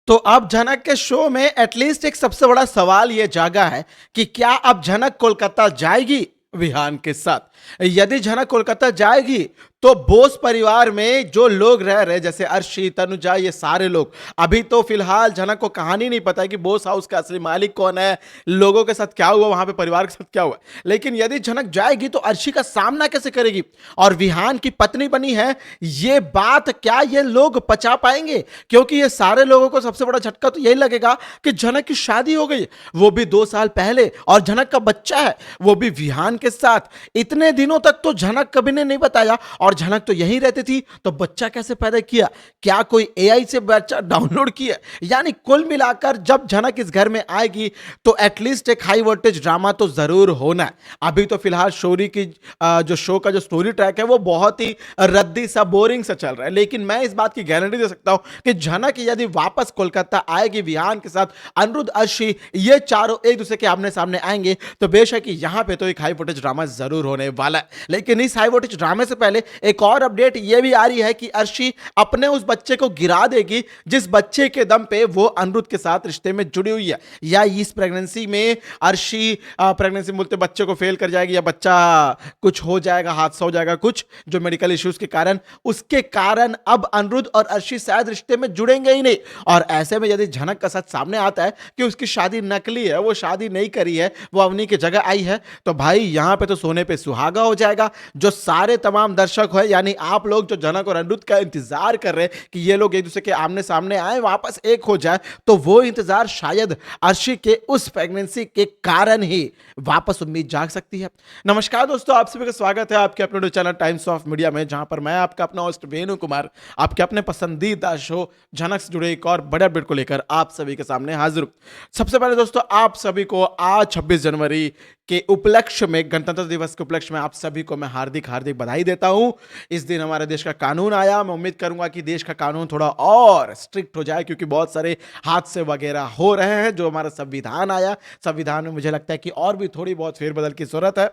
तो अब झनक के शो में एटलीस्ट एक सबसे बड़ा सवाल यह जागा है कि क्या अब झनक कोलकाता जाएगी विहान के साथ। यदि झनक कोलकाता जाएगी तो बोस परिवार में जो लोग रह रहे जैसे अर्शी, तनुजा, ये सारे लोग, अभी तो फिलहाल झनक को कहानी नहीं पता है कि बोस हाउस का असली मालिक कौन है, लोगों के साथ क्या हुआ, वहां पे परिवार के साथ क्या हुआ। लेकिन यदि झनक जाएगी तो अर्शी का सामना कैसे करेगी और विहान की पत्नी बनी है, ये बात क्या ये लोग पचा पाएंगे? क्योंकि ये सारे लोगों को सबसे बड़ा झटका तो यही लगेगा कि झनक की शादी हो गई, वो भी 2 साल पहले, और झनक का बच्चा है वो भी विहान के साथ। इतने दिनों तक तो झनक कभी ने नहीं बताया और झनक तो यहीं रहती थी, तो बच्चा कैसे पैदा किया? क्या कोई एआई से बच्चा डाउनलोड किया? यानी कुल मिलाकर जब झनक इस घर में आएगी तो एटलीस्ट एक हाई वोल्टेज ड्रामा तो जरूर होना है। अभी तो फिलहाल शोरी की जो शो का जो स्टोरी ट्रैक है वो बहुत ही रद्दी सा, बोरिंग सा चल रहा है। लेकिन मैं इस बात की गारंटी दे सकता हूं कि झनक यदि वापस कोलकाता आएगी विहान के साथ, अनिरुद्ध, अर्शी, ये चारों एक दूसरे के आमने सामने आएंगे, तो बेशक यहां पे तो एक हाई वोल्टेज ड्रामा जरूर होने वाला है। लेकिन इस हाई वोल्टेज ड्रामे से पहले एक और अपडेट ये भी आ रही है कि अर्शी अपने उस बच्चे को गिरा देगी जिस बच्चे के दम पे वो अनिरुद्ध के साथ रिश्ते में जुड़ी हुई है। या इस प्रेगनेंसी में अर्शी प्रेगनेंसी बोलते बच्चे को फेल कर जाएगी, या बच्चा कुछ हो जाएगा, हादसा हो जाएगा कुछ जो मेडिकल इश्यूज के कारण, उसके कारण अब अनिरुद्ध और अर्शी शायद रिश्ते में जुड़ेंगे ही नहीं। और ऐसे में यदि झनक का सच सामने आता है कि उसकी शादी नकली है, वो शादी नहीं करी है, वो अवनी की जगह आई है, तो भाई यहां पे तो सोने पे सुहागा हो जाएगा। जो सारे तमाम दर्शक है, यानी आप लोग जो झनक और अनिरुद्ध का इंतजार कर रहे हैं कि ये लोग एक दूसरे के आमने सामने आए, वापस एक हो जाए, तो वो इंतजार शायद अर्शी के उस प्रेगनेंसी के कारण ही वापस उम्मीद जाग सकती है। नमस्कार दोस्तों, आप सभी का स्वागत है आपके अपने चैनल टाइम्स ऑफ मीडिया में, जहां पर मैं आपका अपना होस्ट वेणु कुमार आपके अपने पसंदीदा शो झनक से जुड़े एक और बड़े अपडेट को लेकर आप सभी के सामने हाजिर हूं। सबसे पहले दोस्तों आप सभी को आज 26 जनवरी के उपलक्ष्य में, गणतंत्र दिवस के उपलक्ष्य में आप सभी को मैं हार्दिक हार्दिक बधाई देता हूं। इस दिन हमारे देश का कानून आया। मैं उम्मीद करूंगा कि देश का कानून थोड़ा और स्ट्रिक्ट हो जाए, क्योंकि बहुत सारे हादसे वगैरह हो रहे हैं। जो हमारा संविधान आया, संविधान में मुझे लगता है कि और भी थोड़ी बहुत फेरबदल की जरूरत है।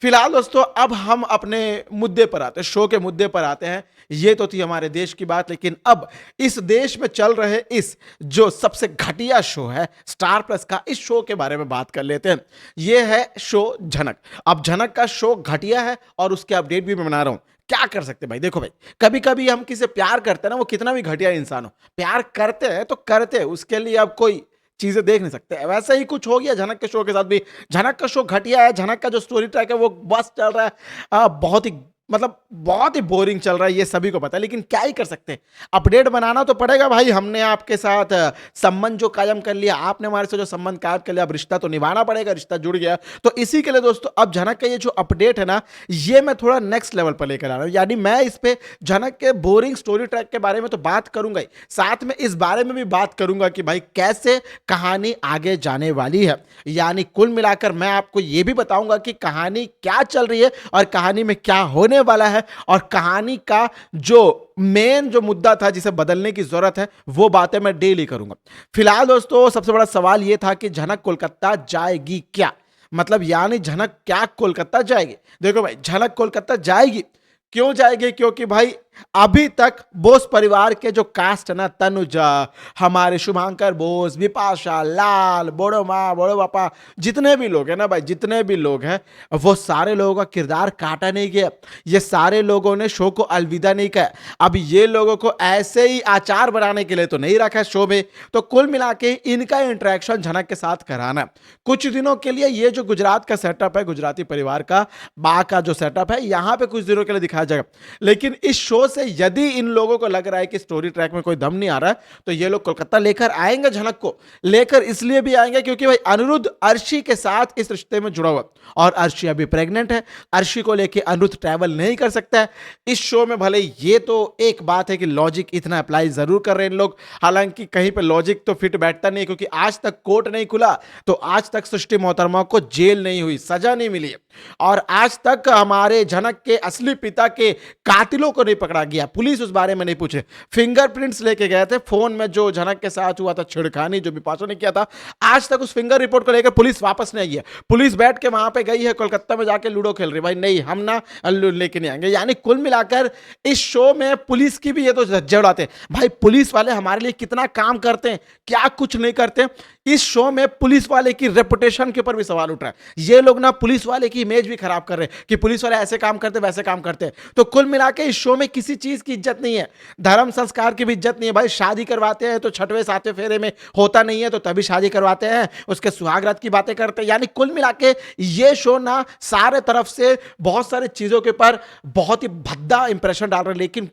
फिलहाल दोस्तों अब हम अपने मुद्दे पर आते हैं, शो के मुद्दे पर आते हैं। ये तो थी हमारे देश की बात, लेकिन अब इस देश में चल रहे इस जो सबसे घटिया शो है स्टार प्लस का, इस शो के बारे में बात कर लेते हैं। यह है शो झनक। अब झनक का शो घटिया है और उसके अपडेट भी मैं बना रहा हूं। क्या कर सकते भाई? देखो भाई, कभी कभी हम किसी प्यार करते हैं ना, वो कितना भी घटिया इंसान हो, प्यार करते हैं तो करते हैं, उसके लिए अब कोई चीजें देख नहीं सकते। वैसा ही कुछ हो गया झनक के शो के साथ भी। झनक का शो घटिया है, झनक का जो स्टोरी ट्रैक है वो बस चल रहा है, बहुत ही मतलब बहुत ही बोरिंग चल रहा है, ये सभी को पता है। लेकिन क्या ही कर सकते हैं, अपडेट बनाना तो पड़ेगा भाई। हमने आपके साथ संबंध जो कायम कर लिया, आपने हमारे से जो संबंध कायम कर लिया, अब रिश्ता तो निभाना पड़ेगा, रिश्ता जुड़ गया। तो इसी के लिए दोस्तों अब झनक का ये जो अपडेट है ना, ये मैं थोड़ा नेक्स्ट लेवल पर लेकर आ रहा हूं। यानी मैं इस पे झनक के बोरिंग स्टोरी ट्रैक के बारे में तो बात करूंगा ही, साथ में इस बारे में भी बात करूंगा कि भाई कैसे कहानी आगे जाने वाली है। यानी कुल मिलाकर मैं आपको यह भी बताऊंगा कि कहानी क्या चल रही है और कहानी में क्या होने वाला है, और कहानी का जो मेन जो मुद्दा था जिसे बदलने की जरूरत है, वो बातें मैं डेली करूंगा। फिलहाल दोस्तों सबसे बड़ा सवाल यह था कि झनक कोलकाता जाएगी क्या? मतलब यानी झनक क्या कोलकाता जाएगी? देखो भाई, झनक कोलकाता जाएगी। क्यों जाएगी? क्योंकि भाई अभी तक बोस परिवार के जो कास्ट है ना, तनुजा, हमारे शुभांकर बोस, विपाशा, लाल, बड़ो माँ, बड़ो पापा, जितने भी लोग हैं ना भाई, जितने भी लोग हैं, वो सारे लोगों का किरदार काटा नहीं गया। ये सारे लोगों ने शो को अलविदा नहीं किया। अब ये लोगों को ऐसे ही आचार बनाने के लिए तो नहीं रखा शो में। तो कुल मिला के इनका इंटरेक्शन झनक के साथ कराना कुछ दिनों के लिए, ये जो गुजरात का सेटअप है, गुजराती परिवार का बा का जो सेटअप है, यहां पे कुछ दिनों के लिए दिखाया जाएगा। लेकिन इस शो से यदि इन लोगों को लग रहा है कि स्टोरी ट्रैक में कोई दम नहीं आ रहा है, तो ये लोग कोलकाता लेकर आएंगे। झनक को लेकर इसलिए भी आएंगे क्योंकि भाई अनिरुद्ध अर्शी के साथ इस रिश्ते में जुड़ा हुआ, और अर्शी अभी प्रेग्नेंट है। अर्शी को लेकर अनिरुद्ध ट्रैवल नहीं कर सकता है इस शो में। भले ये तो एक बात है कि लॉजिक इतना अप्लाई जरूर कर रहे हैं इन लोग, हालांकि कहीं पे लॉजिक तो फिट बैठता नहीं, क्योंकि आज तक कोर्ट नहीं खुला, तो आज तक सृष्टि मोहतरमा को जेल नहीं हुई, सजा नहीं मिली, और आज तक हमारे झनक के असली पिता के कातिलों को नहीं पकड़ा पकड़ा गया, पुलिस उस बारे में नहीं पूछे। फिंगरप्रिंट्स लेके गए थे फोन में, जो झनक के साथ हुआ था छिड़खानी, जो बिपाशा ने किया था, आज तक उस फिंगर रिपोर्ट को लेकर पुलिस वापस नहीं आई है। पुलिस बैठ के वहां पे गई है कोलकाता में जाके लूडो खेल रही, भाई नहीं हम ना लेके नहीं आएंगे। यानी कुल मिलाकर इस शो में पुलिस की भी ये तो धज्जे उड़ाते हैं। भाई पुलिस वाले हमारे लिए कितना काम करते हैं, क्या कुछ नहीं करते। इस शो में पुलिस वाले की रेपुटेशन के ऊपर भी सवाल उठ रहा है। ये लोग ना पुलिस वाले की इमेज भी खराब कर रहे हैं कि पुलिस वाले ऐसे काम करते वैसे काम करते हैं। तो कुल मिला के इस शो में किसी चीज की इज्जत नहीं है, धर्म संस्कार की भी इज्जत नहीं है। भाई शादी करवाते हैं तो छठवें सातवें फेरे में होता नहीं है तो तभी शादी करवाते हैं, उसके सुहागरात की बातें करते हैं। यानी कुल मिला के ये शो ना सारे तरफ से बहुत सारी चीजों के ऊपर बहुत ही भद्दा इंप्रेशन डाल रहा है, लेकिन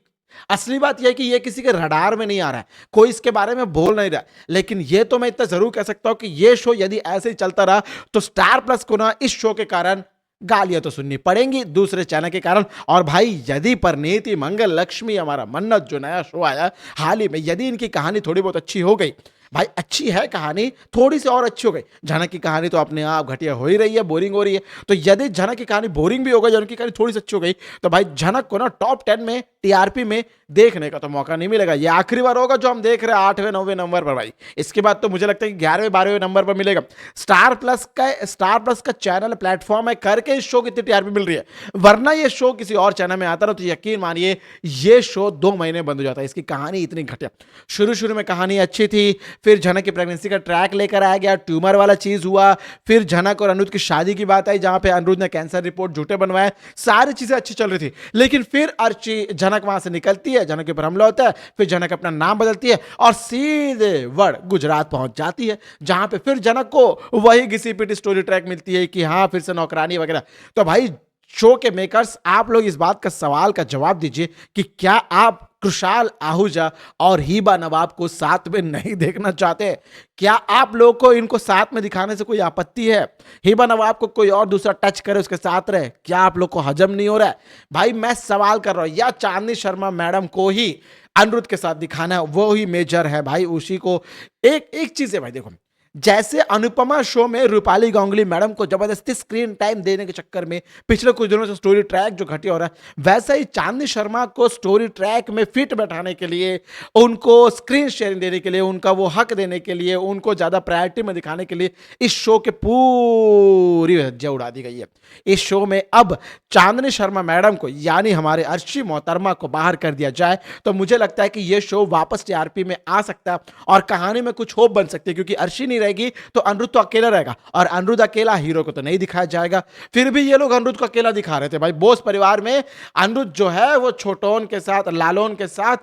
असली बात यह है कि यह किसी के रडार में नहीं आ रहा है, कोई इसके बारे में बोल नहीं रहा। लेकिन यह तो मैं इतना जरूर कह सकता हूं कि यह शो यदि ऐसे ही चलता रहा तो स्टार प्लस को ना इस शो के कारण गालियां तो सुननी पड़ेंगी दूसरे चैनल के कारण। और भाई यदि परिणीति मंगल लक्ष्मी हमारा मन्नत जो नया शो आया हाल ही में, यदि इनकी कहानी थोड़ी बहुत अच्छी हो गई, भाई अच्छी है कहानी, थोड़ी सी और अच्छी हो गई। झनक की कहानी तो अपने आप घटिया हो ही रही है, बोरिंग हो रही है। तो यदि झनक की कहानी बोरिंग भी हो गई, उनकी कहानी थोड़ी सी अच्छी हो गई, तो भाई झनक को ना टॉप 10 में टीआरपी में देखने का तो मौका नहीं मिलेगा। ये आखिरी बार होगा जो हम देख रहे हैं 8वें 9वें नंबर पर। भाई इसके बाद तो मुझे लगता है कि 11वें 12वें नंबर पर मिलेगा। स्टार प्लस का चैनल प्लेटफॉर्म है करके इस शो की इतनी टीआरपी मिल रही है, वरना ये शो किसी और चैनल में आता ना तो यकीन मानिए ये शो 2 महीने बंद हो जाता है। इसकी कहानी इतनी घटिया, शुरू में कहानी अच्छी थी, फिर झनक की प्रेगनेंसी का ट्रैक लेकर आया गया, ट्यूमर वाला चीज हुआ, फिर झनक और अनिरुद्ध की शादी की बात आई जहां पे अनिरुद्ध ने कैंसर रिपोर्ट झूठे बनवाए, सारी चीजें अच्छी चल रही थी। लेकिन फिर अर्ची झनक वहां से निकलती है, झनक के ऊपर हमला होता है, फिर झनक अपना नाम बदलती है और सीधे वड़ गुजरात पहुंच जाती है, जहां पे फिर झनक को वही घिसी पिटी स्टोरी ट्रैक मिलती है कि हाँ फिर से नौकरानी वगैरह। तो भाई शो के मेकर्स, आप लोग इस बात का सवाल का जवाब दीजिए कि क्या आप खुशहाल आहूजा और हीबा नवाब को साथ में नहीं देखना चाहते? क्या आप लोग को इनको साथ में दिखाने से कोई आपत्ति है? हीबा नवाब को कोई और दूसरा टच करे उसके साथ रहे, क्या आप लोग को हजम नहीं हो रहा है? भाई मैं सवाल कर रहा हूं, या चांदनी शर्मा मैडम को ही अनिरुद्ध के साथ दिखाना है, वो ही मेजर है भाई, उसी को। एक चीज है भाई, देखो जैसे अनुपमा शो में रूपाली गांगुली मैडम को जबरदस्ती स्क्रीन टाइम देने के चक्कर में पिछले कुछ दिनों से स्टोरी ट्रैक जो घटिया हो रहा है, वैसा ही चांदनी शर्मा को स्टोरी ट्रैक में फिट बैठाने के लिए, उनको स्क्रीन शेयरिंग देने के लिए, उनका वो हक देने के लिए, उनको ज्यादा प्रायोरिटी में दिखाने के लिए इस शो के पूरी हज्जा उड़ा दी गई है। इस शो में अब चांदनी शर्मा मैडम को यानी हमारे अर्शी मोहतरमा को बाहर कर दिया जाए तो मुझे लगता है कि यह शो वापस टीआरपी में आ सकता है और कहानी में कुछ होप बन सकती है, क्योंकि अर्शी नहीं रहेगी तो अनिरुद्ध तो अकेला रहेगा और अनिरुद्ध अकेला हीरो को तो नहीं दिखाया जाएगा। फिर भी ये लोग अनिरुद्ध को अकेला दिखा रहे थे। भाई बोस परिवार में अनिरुद्ध जो है वो छोटोन के साथ, लालोन के साथ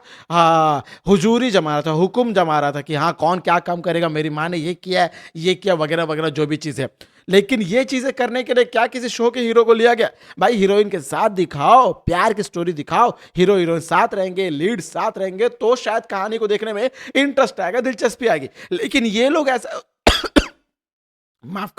हुजूरी जमा रहा था, हुक्म जमा रहा था कि हाँ कौन क्या काम करेगा, मेरी माँ ने ये किया, ये किया वगैरह वगैरह जो भी चीजें। लेकिन ये चीजें करने के लिए क्या किसी शो के हीरो को लिया गया? भाई हीरोइन के साथ दिखाओ, प्यार की स्टोरी दिखाओ, हीरो हीरोइन साथ रहेंगे, लीड साथ रहेंगे तो शायद कहानी को देखने में इंटरेस्ट आएगा, दिलचस्पी आएगी। लेकिन ये लोग ऐसा माफ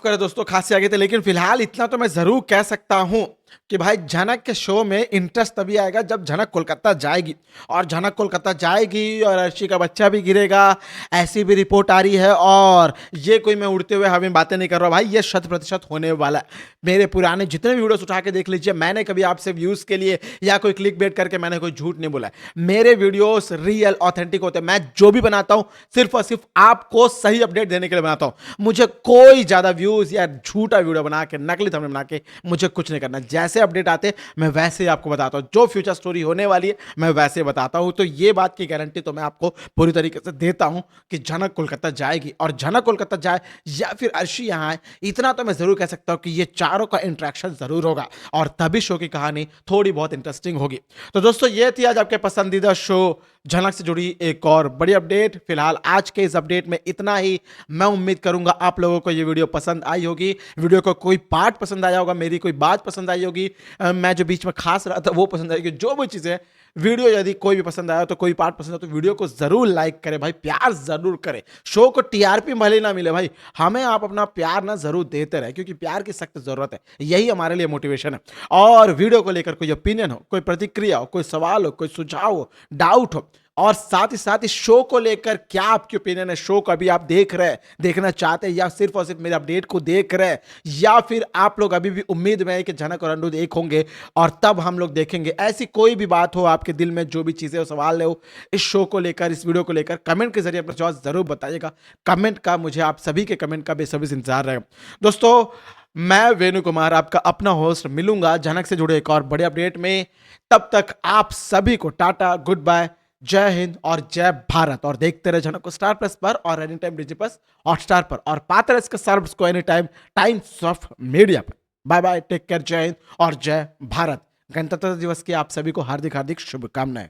करें दोस्तों, खांसी आ गई थी। लेकिन फिलहाल इतना तो मैं जरूर कह सकता हूं कि भाई झनक के शो में इंटरेस्ट तभी आएगा जब झनक कोलकाता जाएगी, और झनक कोलकाता जाएगी और अर्शी का बच्चा भी गिरेगा, ऐसी भी रिपोर्ट आ रही है। और ये कोई मैं उड़ते हुए हमें बातें नहीं कर रहा भाई, ये 100% होने वाला है। मेरे पुराने जितने भी वीडियोस उठा के देख लीजिए, मैंने कभी आपसे व्यूज के लिए या कोई क्लिक बेट करके मैंने कोई झूठ नहीं बोला है। मेरे वीडियोस रियल ऑथेंटिक होते हैं। मैं जो भी बनाता हूं सिर्फ और सिर्फ आपको सही अपडेट देने के लिए बनाता हूं। मुझे कोई ज्यादा व्यूज या झूठा वीडियो बना के, नकली थंबनेल बना के मुझे कुछ नहीं करना। जैसे अपडेट आते मैं वैसे ही आपको बताता हूं, जो फ्यूचर स्टोरी होने वाली है मैं वैसे बताता हूं। तो ये बात की गारंटी तो मैं आपको पूरी तरीके से देता हूं कि झनक कोलकाता जाएगी, और झनक कोलकाता जाए या फिर अर्शी यहां आए, इतना तो मैं जरूर कह सकता हूं कि ये चारों का इंटरेक्शन जरूर होगा और तभी शो की कहानी थोड़ी बहुत इंटरेस्टिंग होगी। तो दोस्तों ये थी आज आपके पसंदीदा शो झनक से जुड़ी एक और बड़ी अपडेट। फिलहाल आज के इस अपडेट में इतना ही। मैं उम्मीद करूंगा आप लोगों को ये वीडियो पसंद आई होगी, वीडियो को कोई पार्ट पसंद आया होगा, मेरी कोई बात पसंद आई होगी, मैं जो बीच में खास रहा था वो पसंद आएगी, जो भी चीजें वीडियो यदि कोई भी पसंद आया तो कोई पार्ट पसंद आया तो वीडियो को जरूर लाइक करें भाई, प्यार जरूर करें। शो को टीआरपी भले ना मिले भाई, हमें आप अपना प्यार ना जरूर देते रहे, क्योंकि प्यार की सख्त जरूरत है, यही हमारे लिए मोटिवेशन है। और वीडियो को लेकर कोई ओपिनियन हो, कोई प्रतिक्रिया हो, कोई सवाल हो, कोई सुझाव हो, डाउट हो, और साथ ही साथ इस शो को लेकर क्या आपकी ओपिनियन है? शो को अभी आप देख रहे हैं, देखना चाहते हैं, या सिर्फ और सिर्फ मेरे अपडेट को देख रहे हैं, या फिर आप लोग अभी भी उम्मीद में है कि झनक और अनिरुद्ध एक होंगे और तब हम लोग देखेंगे? ऐसी कोई भी बात हो आपके दिल में, जो भी चीजें हो, सवाल हो इस शो को लेकर, इस वीडियो को लेकर, कमेंट के जरिए अपना जवाब जरूर बताइएगा। कमेंट का मुझे आप सभी के कमेंट का बेसब्री से इंतजार रहेगा। दोस्तों, मैं वेणु कुमार आपका अपना होस्ट मिलूंगा झनक से जुड़े एक और बड़े अपडेट में। तब तक आप सभी को टाटा, गुड बाय, जय हिंद और जय भारत। और देखते रहे झनक को स्टार प्लस पर और एनी टाइम डिजी प्लस हॉटस्टार पर, और पाते रहे इसके सर्व्स को any time times of media पर। बाय बाय, टेक केयर, जय हिंद और जय भारत। गणतंत्र दिवस की आप सभी को हार्दिक हार्दिक शुभकामनाएं।